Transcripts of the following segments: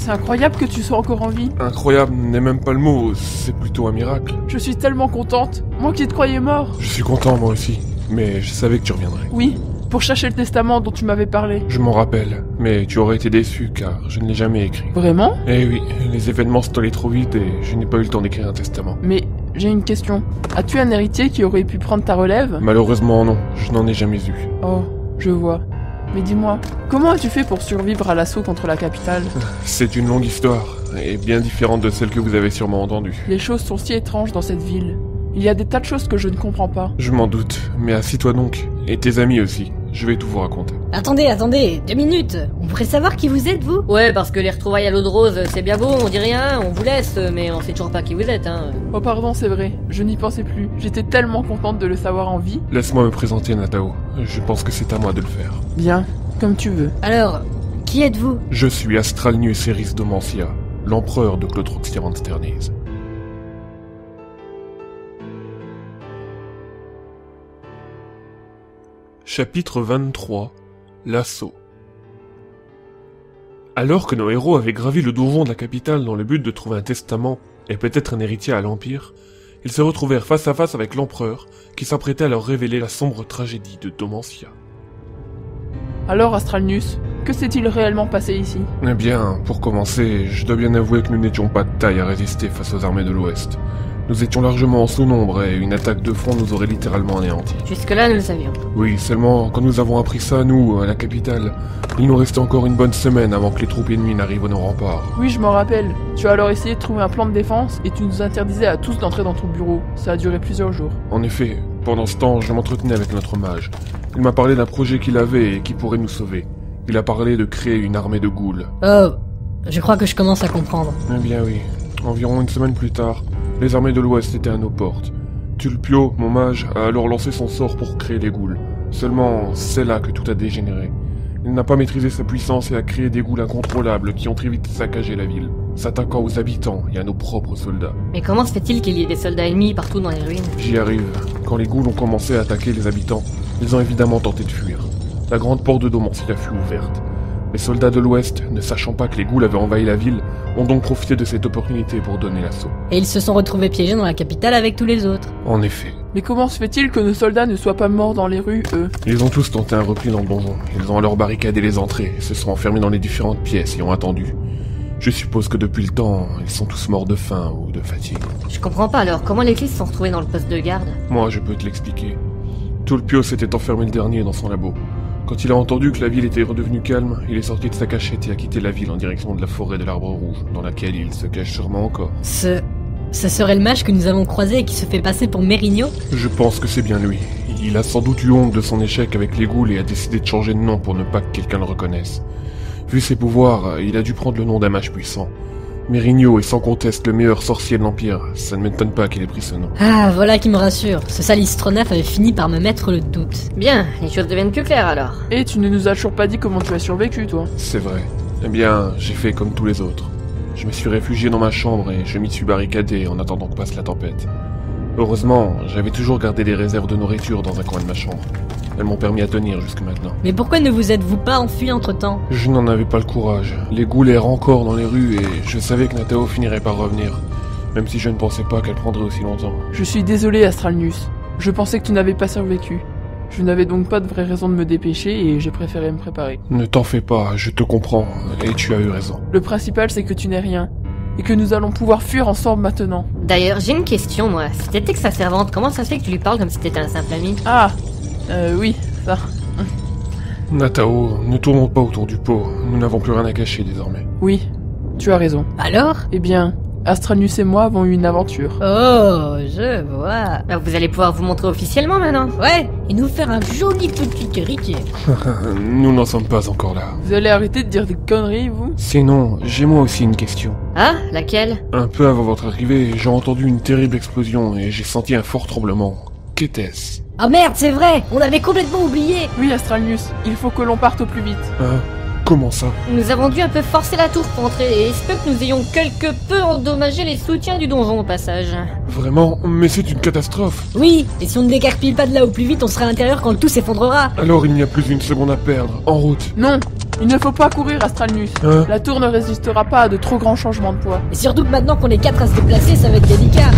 C'est incroyable que tu sois encore en vie. Incroyable n'est même pas le mot, c'est plutôt un miracle. Je suis tellement contente. Moi qui te croyais mort. Je suis content moi aussi, mais je savais que tu reviendrais. Oui, pour chercher le testament dont tu m'avais parlé. Je m'en rappelle, mais tu aurais été déçu car je ne l'ai jamais écrit. Vraiment? Eh oui, les événements sont allés trop vite et je n'ai pas eu le temps d'écrire un testament. Mais j'ai une question. As-tu un héritier qui aurait pu prendre ta relève? Malheureusement non, je n'en ai jamais eu. Oh, je vois. Mais dis-moi, comment as-tu fait pour survivre à l'assaut contre la capitale? C'est une longue histoire, et bien différente de celle que vous avez sûrement entendue. Les choses sont si étranges dans cette ville. Il y a des tas de choses que je ne comprends pas. Je m'en doute, mais assis-toi donc, et tes amis aussi. Je vais tout vous raconter. Attendez, 2 minutes. On pourrait savoir qui vous êtes, vous? Ouais, parce que les retrouvailles à l'eau de rose, c'est bien beau, on dit rien, on vous laisse, mais on sait toujours pas qui vous êtes, hein. Oh pardon, c'est vrai, je n'y pensais plus. J'étais tellement contente de le savoir en vie. Laisse-moi me présenter, Natao. Je pense que c'est à moi de le faire. Bien, comme tu veux. Alors, qui êtes-vous? Je suis Astralnius Eris Domancia, l'empereur de Clotroxtyrant Sternis. Chapitre 23. L'assaut. Alors que nos héros avaient gravi le donjon de la capitale dans le but de trouver un testament et peut-être un héritier à l'Empire, ils se retrouvèrent face à face avec l'empereur qui s'apprêtait à leur révéler la sombre tragédie de Domancia. Alors Astralnius, que s'est-il réellement passé ici? Eh bien, pour commencer, je dois bien avouer que nous n'étions pas de taille à résister face aux armées de l'Ouest. Nous étions largement en sous-nombre et une attaque de front nous aurait littéralement anéantis. Jusque-là, nous le savions. Oui, seulement quand nous avons appris ça, nous, à la capitale, il nous restait encore une bonne semaine avant que les troupes ennemies n'arrivent à nos remparts. Oui, je m'en rappelle. Tu as alors essayé de trouver un plan de défense et tu nous interdisais à tous d'entrer dans ton bureau. Ça a duré plusieurs jours. En effet, pendant ce temps, je m'entretenais avec notre mage. Il m'a parlé d'un projet qu'il avait et qui pourrait nous sauver. Il a parlé de créer une armée de ghouls. Oh, je crois que je commence à comprendre. Eh bien oui. Environ une semaine plus tard, les armées de l'Ouest étaient à nos portes. Tulpio, mon mage, a alors lancé son sort pour créer les ghouls. Seulement, c'est là que tout a dégénéré. Il n'a pas maîtrisé sa puissance et a créé des ghouls incontrôlables qui ont très vite saccagé la ville, s'attaquant aux habitants et à nos propres soldats. Mais comment se fait-il qu'il y ait des soldats ennemis partout dans les ruines? J'y arrive. Quand les ghouls ont commencé à attaquer les habitants, ils ont évidemment tenté de fuir. La grande porte de Domancia fut ouverte. Les soldats de l'Ouest, ne sachant pas que les ghouls avaient envahi la ville, ont donc profité de cette opportunité pour donner l'assaut. Et ils se sont retrouvés piégés dans la capitale avec tous les autres. En effet. Mais comment se fait-il que nos soldats ne soient pas morts dans les rues, eux? Ils ont tous tenté un repli dans le donjon. Ils ont alors barricadé les entrées, se sont enfermés dans les différentes pièces et ont attendu. Je suppose que depuis le temps, ils sont tous morts de faim ou de fatigue. Je comprends pas alors, comment les clés se sont retrouvées dans le poste de garde? Moi, je peux te l'expliquer. Tulpio s'était enfermé le dernier dans son labo. Quand il a entendu que la ville était redevenue calme, il est sorti de sa cachette et a quitté la ville en direction de la forêt de l'Arbre Rouge, dans laquelle il se cache sûrement encore. Ce serait le mage que nous avons croisé et qui se fait passer pour Mérigno? Je pense que c'est bien lui. Il a sans doute eu honte de son échec avec les ghouls et a décidé de changer de nom pour ne pas que quelqu'un le reconnaisse. Vu ses pouvoirs, il a dû prendre le nom d'un mage puissant. Mérigno est sans conteste le meilleur sorcier de l'Empire, ça ne m'étonne pas qu'il ait pris ce nom. Ah, voilà qui me rassure. Ce sale Istronaf avait fini par me mettre le doute. Bien, les choses deviennent plus claires alors. Et tu ne nous as toujours pas dit comment tu as survécu, toi. C'est vrai. Eh bien, j'ai fait comme tous les autres. Je me suis réfugié dans ma chambre et je m'y suis barricadé en attendant que passe la tempête. Heureusement, j'avais toujours gardé des réserves de nourriture dans un coin de ma chambre. Elles m'ont permis à tenir jusque maintenant. Mais pourquoi ne vous êtes-vous pas enfui entre-temps? Je n'en avais pas le courage. Les ghouls errent encore dans les rues et je savais que Natao finirait par revenir. Même si je ne pensais pas qu'elle prendrait aussi longtemps. Je suis désolé, Astralnius. Je pensais que tu n'avais pas survécu. Je n'avais donc pas de vraie raison de me dépêcher et j'ai préféré me préparer. Ne t'en fais pas, je te comprends, et tu as eu raison. Le principal, c'est que tu n'es rien. Et que nous allons pouvoir fuir ensemble maintenant. D'ailleurs, j'ai une question, moi. Si t'étais que sa servante, comment ça se fait que tu lui parles comme si t'étais un simple ami? Ah, oui, ça. Natao, ne tournons pas autour du pot. Nous n'avons plus rien à cacher désormais. Oui, tu as raison. Alors? Eh bien, Astralnius et moi avons eu une aventure. Oh, je vois. Bah, vous allez pouvoir vous montrer officiellement maintenant. Ouais, et nous faire un joli petit héritier. Nous n'en sommes pas encore là. Vous allez arrêter de dire des conneries, vous? Sinon, j'ai moi aussi une question. Ah, laquelle? Un peu avant votre arrivée, j'ai entendu une terrible explosion et j'ai senti un fort tremblement. Qu'était-ce? Ah merde, c'est vrai, on avait complètement oublié. Oui, Astralnius, il faut que l'on parte au plus vite. Hein? Comment ça? Nous avons dû un peu forcer la tour pour entrer et il se peut que nous ayons quelque peu endommagé les soutiens du donjon au passage. Vraiment? Mais c'est une catastrophe. Oui, et si on ne décarpille pas de là au plus vite, on sera à l'intérieur quand le tout s'effondrera. Alors il n'y a plus une seconde à perdre. En route. Non, Il ne faut pas courir, Astralnus. Hein? La tour ne résistera pas à de trop grands changements de poids. Et surtout que maintenant qu'on est 4 à se déplacer, ça va être délicat.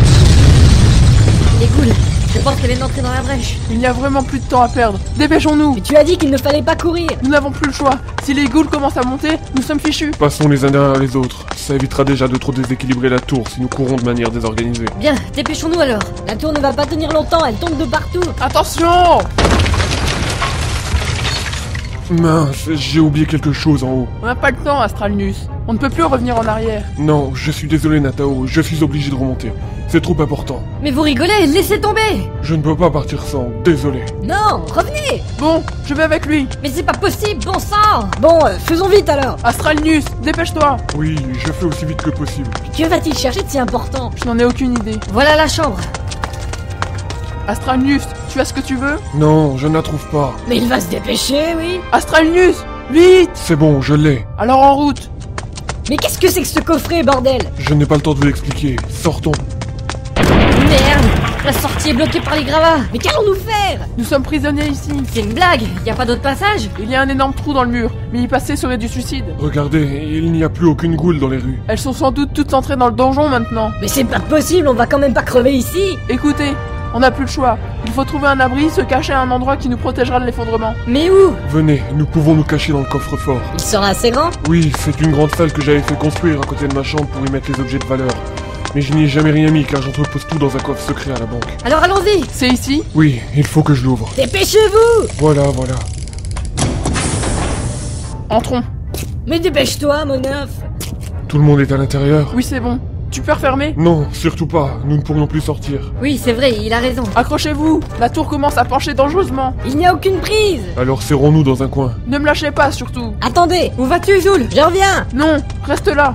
Les ghouls, je pense qu'elle vient d'entrer dans la brèche. Il n'y a vraiment plus de temps à perdre. Dépêchons-nous. Mais tu as dit qu'il ne fallait pas courir. Nous n'avons plus le choix. Si les ghouls commencent à monter, nous sommes fichus. Passons les uns derrière les autres. Ça évitera déjà de trop déséquilibrer la tour si nous courons de manière désorganisée. Bien, dépêchons-nous alors. La tour ne va pas tenir longtemps, elle tombe de partout. Attention! Mince, j'ai oublié quelque chose en haut. On n'a pas le temps, Astralnus. On ne peut plus revenir en arrière. Non, je suis désolé Natao, je suis obligé de remonter. C'est trop important. Mais vous rigolez, laissez tomber. Je ne peux pas partir sans, désolé. Non, revenez. Bon, je vais avec lui. Mais c'est pas possible, bon sang. Bon, faisons vite alors. Astralnus, dépêche-toi. Oui, je fais aussi vite que possible. Que va-t-il chercher de si important? Je n'en ai aucune idée. Voilà la chambre. Astralnus, tu as ce que tu veux? Non, je ne la trouve pas. Mais il va se dépêcher, oui. Astralnus, vite! C'est bon, je l'ai. Alors en route. Mais qu'est-ce que c'est que ce coffret, bordel? Je n'ai pas le temps de vous l'expliquer. Sortons. Merde, la sortie est bloquée par les gravats. Mais qu'allons-nous faire? Nous sommes prisonniers ici. C'est une blague, y a pas d'autre passage. Il y a un énorme trou dans le mur, mais y passer serait du suicide. Regardez, il n'y a plus aucune goule dans les rues. Elles sont sans doute toutes entrées dans le donjon maintenant. Mais c'est pas possible, on va quand même pas crever ici. Écoutez, on n'a plus le choix. Il faut trouver un abri, se cacher à un endroit qui nous protégera de l'effondrement. Mais où? Venez, nous pouvons nous cacher dans le coffre-fort. Il sera assez grand? Oui, c'est une grande salle que j'avais fait construire à côté de ma chambre pour y mettre les objets de valeur. Mais je n'y ai jamais rien mis car j'entrepose tout dans un coffre secret à la banque. Alors allons-y. C'est ici? Oui, il faut que je l'ouvre. Dépêchez-vous! Voilà. Entrons. Mais dépêche-toi, mon œuf. Tout le monde est à l'intérieur? Oui, c'est bon. Tu peux refermer? Non, surtout pas. Nous ne pourrions plus sortir. Oui, c'est vrai, il a raison. Accrochez-vous. La tour commence à pencher dangereusement. Il n'y a aucune prise. Alors serrons-nous dans un coin. Ne me lâchez pas, surtout. Attendez, Où vas-tu, Zoul? je reviens. Non, reste là.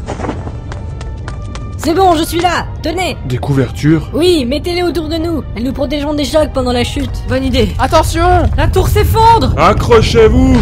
C'est bon, je suis là. Tenez. Des couvertures? Oui, mettez-les autour de nous. Elles nous protégeront des chocs pendant la chute. Bonne idée. Attention! La tour s'effondre. Accrochez-vous!